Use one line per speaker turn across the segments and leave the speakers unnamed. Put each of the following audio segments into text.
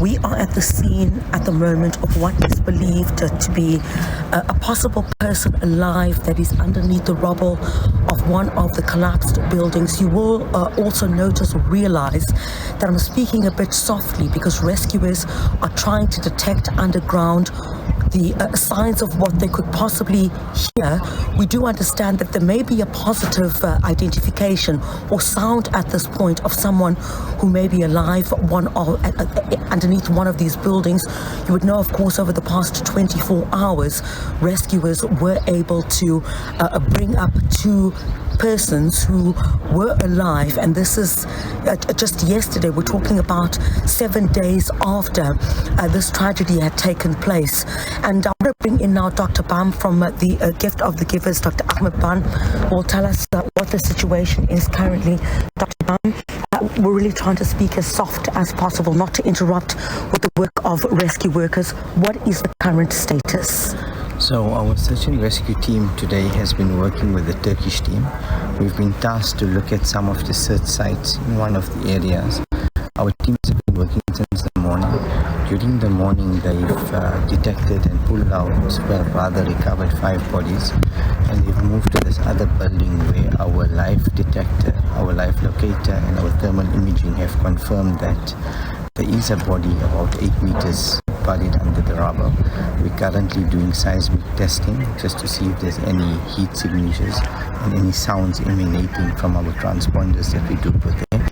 We are at the scene at the moment of what is believed to be a possible person alive that is underneath the rubble of one of the collapsed buildings. You will also notice or realize that I'm speaking a bit softly because rescuers are trying to detect underground the signs of what they could possibly hear. We do understand that there may be a positive identification or sound at this point of someone who may be alive underneath one of these buildings. You would know, of course, over the past 24 hours, rescuers were able to bring up 2 persons who were alive, and this is just yesterday. We're talking about 7 days after this tragedy had taken place. And I want to bring in now Dr. Bam from the Gift of the Givers. Dr. Ahmed Ban will tell us what the situation is currently. Dr. Bam, we're really trying to speak as soft as possible, not to interrupt with the work of rescue workers. What is the current status?
So our search and rescue team today has been working with the Turkish team. We've been tasked to look at some of the search sites in one of the areas. Our teams have been working since the morning. During the morning, they've detected and pulled out, well, rather recovered 5 bodies, and they've moved to this other building where our life detector, our life locator, and our thermal imaging have confirmed that there is a body about 8 meters buried under the rubble. We're currently doing seismic testing just to see if there's any heat signatures and any sounds emanating from our transponders that we do put there.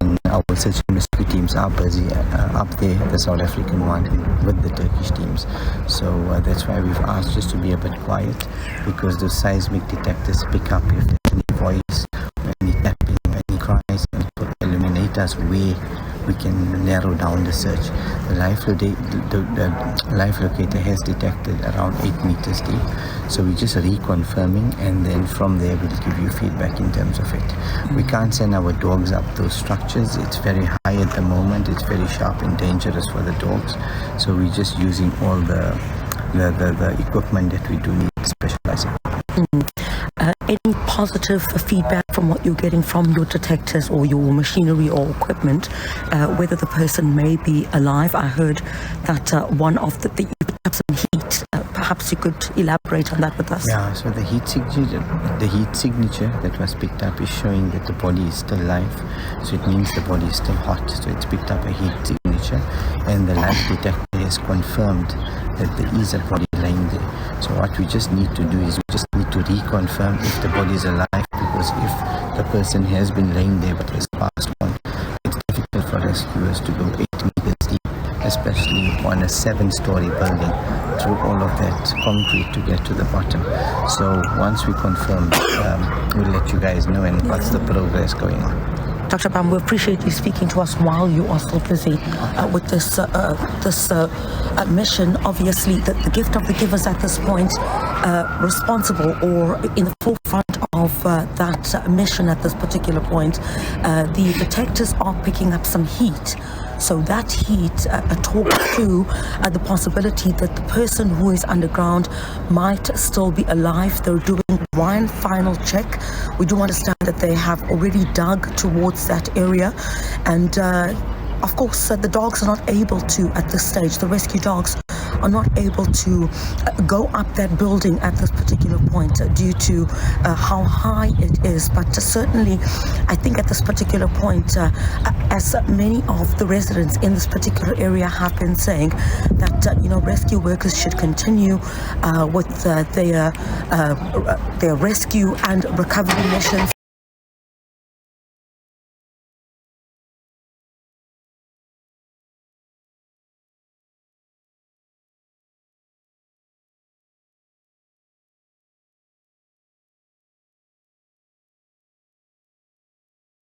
And our search and rescue teams are busy up there, the South African one, with the Turkish teams. So that's why we've asked just to be a bit quiet, because the seismic detectors pick up if there's any voice, any tapping, any cries, and it will illuminate us where we can narrow down the search. The life locator has detected around 8 meters deep, so we're just reconfirming, and then from there we'll give you feedback in terms of it. We can't send our dogs up those structures. It's very high at the moment. It's very sharp and dangerous for the dogs, so we're just using all the equipment that we do need specializing.
Any positive feedback from what you're getting from your detectors or your machinery or equipment, whether the person may be alive? I heard that one of you picked up some heat. Perhaps you could elaborate on that with us.
Yeah, so the heat signature that was picked up is showing that the body is still alive. So it means the body is still hot. So it's picked up a heat signature, and the life detector has confirmed that there is a body lying there. So what we just need to do is we just need to reconfirm if the body is alive, because if the person has been lying there but has passed on, it's difficult for rescuers to go 8 meters deep, especially on a 7-story building, through all of that concrete to get to the bottom. So once we confirm, we'll let you guys know and what's the progress going on.
Dr. Bam, we appreciate you speaking to us while you are so busy with this mission. Obviously, the Gift of the Givers at this point responsible or in the forefront of that mission at this particular point. The detectors are picking up some heat. So that heat talks to the possibility that the person who is underground might still be alive. They're doing one final check. We do understand that they have already dug towards that area, and of course the dogs are not able to, at this stage, the rescue dogs are not able to go up that building at this particular point due to how high it is. But certainly, I think at this particular point, as many of the residents in this particular area have been saying, that rescue workers should continue with their rescue and recovery missions.